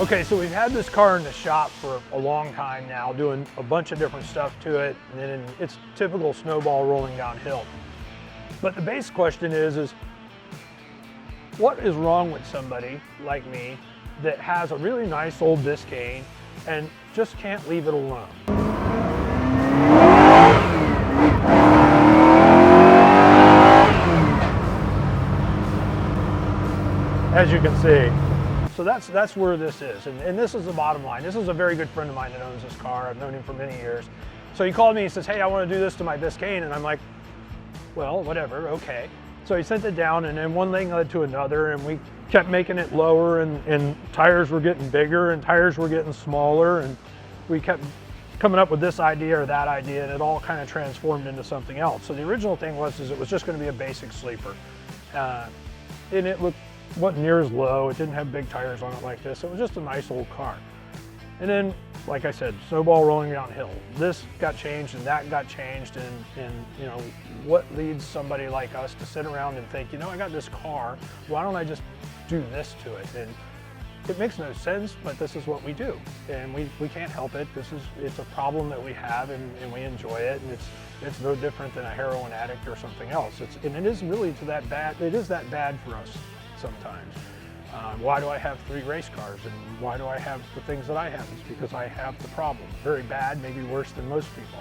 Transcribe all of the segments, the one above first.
Okay, so we've had this car in the shop for a long time now, doing a bunch of different stuff to it, and then it's typical snowball rolling downhill. But the base question is what is wrong with somebody like me that has a really nice old Biscayne and just can't leave it alone? As you can see. So that's where this is, and this is the bottom line. This is a very good friend of mine that owns this car. I've known him for many years. So he called me, he says, hey, I want to do this to my Biscayne, and I'm like, well, whatever, okay. So he sent it down, and then one thing led to another, and we kept making it lower, and tires were getting bigger, and tires were getting smaller, and we kept coming up with this idea or that idea, and it all kind of transformed into something else. So the original thing was it was just going to be a basic sleeper, and it wasn't near as low. It didn't have big tires on it like this. It was just a nice old car. And then, like I said, snowball rolling downhill. This got changed and that got changed, and you know, what leads somebody like us to sit around and think, you know, I got this car, why don't I just do this to it? And it makes no sense, but this is what we do. And we can't help it. It's a problem that we have, and we enjoy it, and it's no different than a heroin addict or something else. And it isn't really that bad. It is that bad for us sometimes. Why do I have 3 race cars, and why do I have the things that I have? It's because I have the problem. Very bad, maybe worse than most people.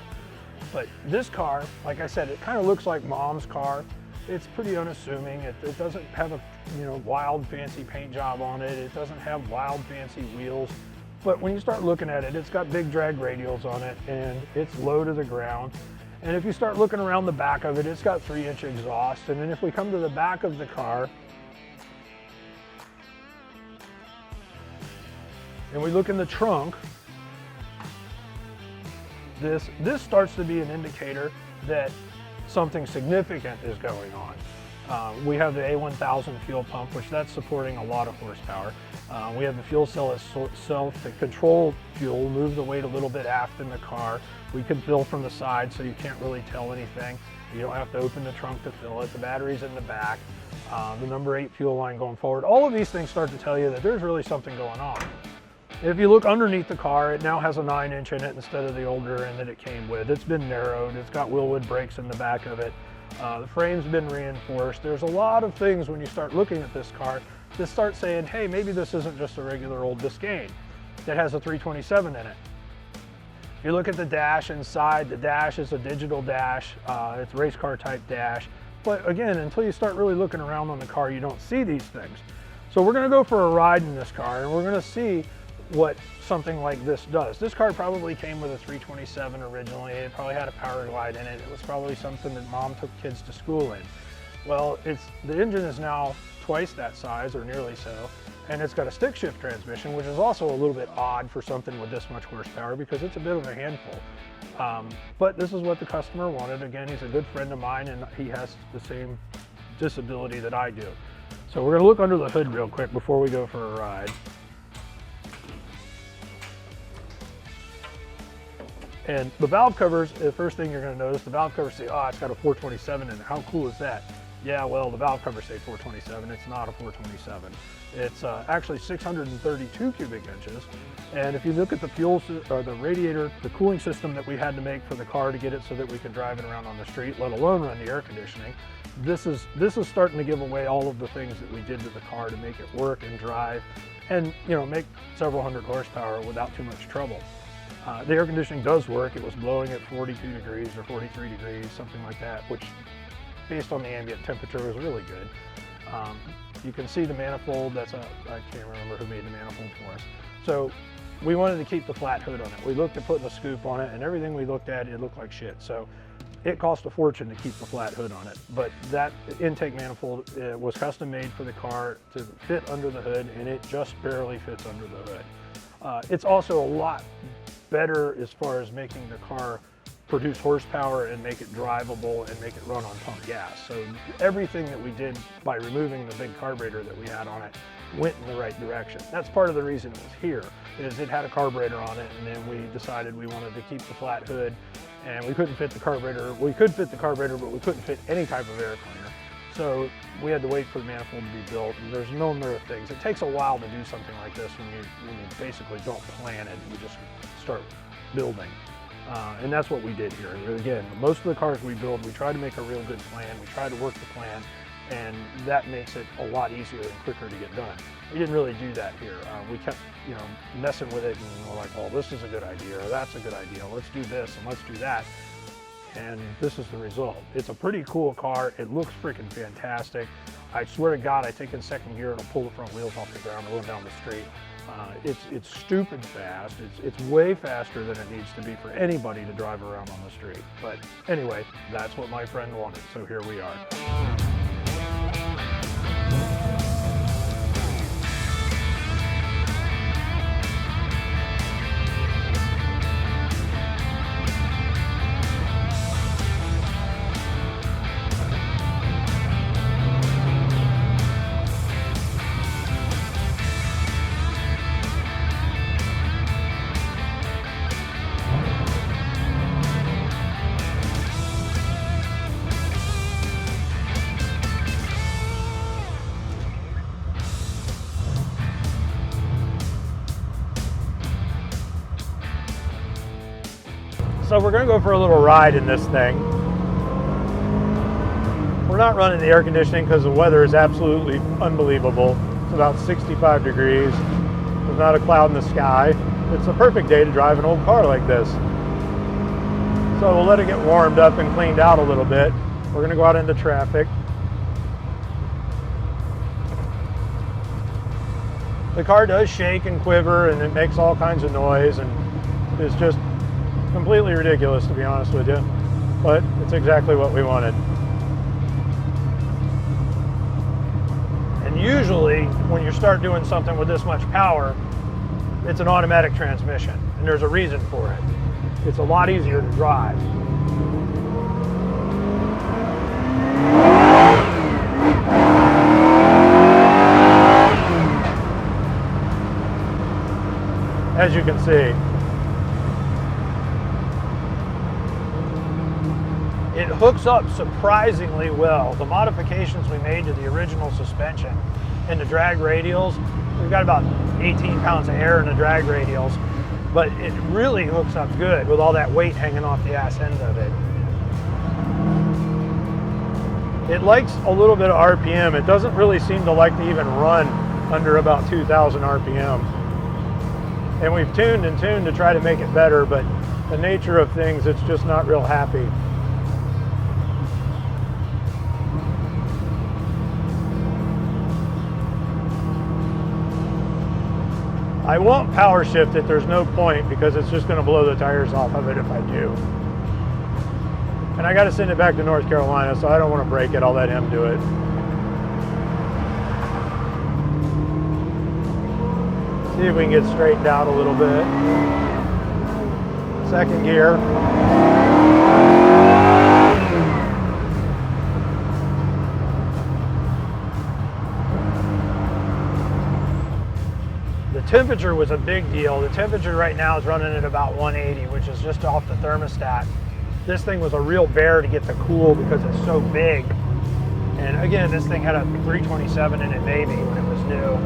But this car, like I said, it kind of looks like mom's car. It's pretty unassuming. It doesn't have a wild fancy paint job on it. It doesn't have wild fancy wheels. But when you start looking at it, it's got big drag radials on it, and it's low to the ground. And if you start looking around the back of it, it's got 3-inch exhaust. And then if we come to the back of the car, and we look in the trunk, this starts to be an indicator that something significant is going on. We have the A1000 fuel pump, which that's supporting a lot of horsepower. We have the fuel cell itself to control fuel, move the weight a little bit aft in the car. We can fill from the side, so you can't really tell anything. You don't have to open the trunk to fill it. The battery's in the back. The number 8 fuel line going forward. All of these things start to tell you that there's really something going on. If you look underneath the car, it now has a 9-inch in it instead of the older end that it came with. It's been narrowed. It's got Willwood brakes in the back of it. The frame's been reinforced. There's a lot of things when you start looking at this car that start saying, hey, maybe this isn't just a regular old Biscayne that has a 327 in it. If you look at the dash inside, the dash is a digital dash. It's race car type dash. But again, until you start really looking around on the car, you don't see these things. So we're going to go for a ride in this car, and we're going to see what something like this does. This car probably came with a 327 originally. It probably had a power glide in it. It was probably something that mom took kids to school in. Well, the engine is now twice that size, or nearly so, and it's got a stick shift transmission, which is also a little bit odd for something with this much horsepower because it's a bit of a handful. But this is what the customer wanted. Again, he's a good friend of mine, and he has the same disability that I do. So we're going to look under the hood real quick before we go for a ride. And the valve covers, the first thing you're going to notice, the valve covers say, oh, it's got a 427 in it. How cool is that? Yeah, well, the valve covers say 427. It's not a 427. It's actually 632 cubic inches. And if you look at the fuel, or the radiator, the cooling system that we had to make for the car to get it so that we could drive it around on the street, let alone run the air conditioning, this is starting to give away all of the things that we did to the car to make it work and drive and, you know, make several hundred horsepower without too much trouble. The air conditioning does work. It was blowing at 42 degrees or 43 degrees, something like that, which based on the ambient temperature was really good. You can see the manifold. I can't remember who made the manifold for us. So we wanted to keep the flat hood on it. We looked at putting a scoop on it, and everything we looked at, it looked like shit. So it cost a fortune to keep the flat hood on it. But that intake manifold was custom made for the car to fit under the hood, and it just barely fits under the hood. It's also a lot better as far as making the car produce horsepower and make it drivable and make it run on pump gas. So everything that we did by removing the big carburetor that we had on it went in the right direction. That's part of the reason it was here, is it had a carburetor on it, and then we decided we wanted to keep the flat hood, and we couldn't fit the carburetor. We could fit the carburetor, but we couldn't fit any type of air cleaner. So we had to wait for the manifold to be built, and there's a number of things. It takes a while to do something like this when you basically don't plan it, you just start building. And that's what we did here. Again, most of the cars we build, we try to make a real good plan, we try to work the plan, and that makes it a lot easier and quicker to get done. We didn't really do that here. We kept, messing with it, and we're like, oh, this is a good idea, or that's a good idea, let's do this and let's do that. And this is the result. It's a pretty cool car. It looks freaking fantastic. I swear to God, I take it in second gear, it'll pull the front wheels off the ground and run down the street. It's stupid fast. It's way faster than it needs to be for anybody to drive around on the street. But anyway, that's what my friend wanted, so here we are. So we're going to go for a little ride in this thing. We're not running the air conditioning because the weather is absolutely unbelievable. It's about 65 degrees. There's not a cloud in the sky. It's a perfect day to drive an old car like this. So we'll let it get warmed up and cleaned out a little bit. We're going to go out into traffic. The car does shake and quiver, and it makes all kinds of noise, and it's just completely ridiculous, to be honest with you, but it's exactly what we wanted. And usually when you start doing something with this much power, it's an automatic transmission, and there's a reason for it. It's a lot easier to drive. As you can see, it hooks up surprisingly well. The modifications we made to the original suspension and the drag radials, we've got about 18 pounds of air in the drag radials, but it really hooks up good with all that weight hanging off the ass end of it. It likes a little bit of RPM. It doesn't really seem to like to even run under about 2,000 RPM. And we've tuned and tuned to try to make it better, but the nature of things, it's just not real happy. I won't power shift it, there's no point, because it's just going to blow the tires off of it if I do. And I got to send it back to North Carolina, so I don't want to break it. I'll let him do it. See if we can get straightened out a little bit. Second gear. Temperature was a big deal. The temperature right now is running at about 180, which is just off the thermostat. This thing was a real bear to get to cool because it's so big. And again, this thing had a 327 in it maybe when it was new.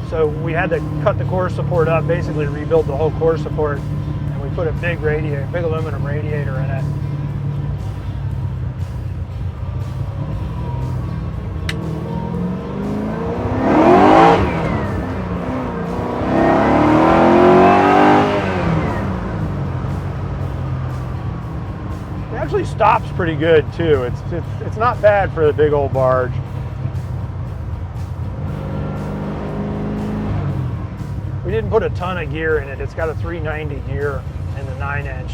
So we had to cut the core support up, basically rebuild the whole core support, and we put a big radiator, big aluminum radiator in it. Actually stops pretty good too. It's not bad for the big old barge. We didn't put a ton of gear in it. It's got a 390 gear in the 9-inch.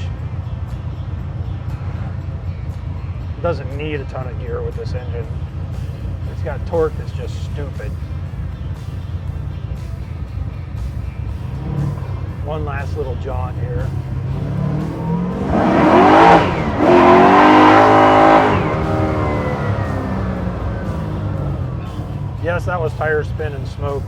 It doesn't need a ton of gear with this engine. It's got torque that's just stupid. One last little jaunt here. Yes, that was tire spin and smoke.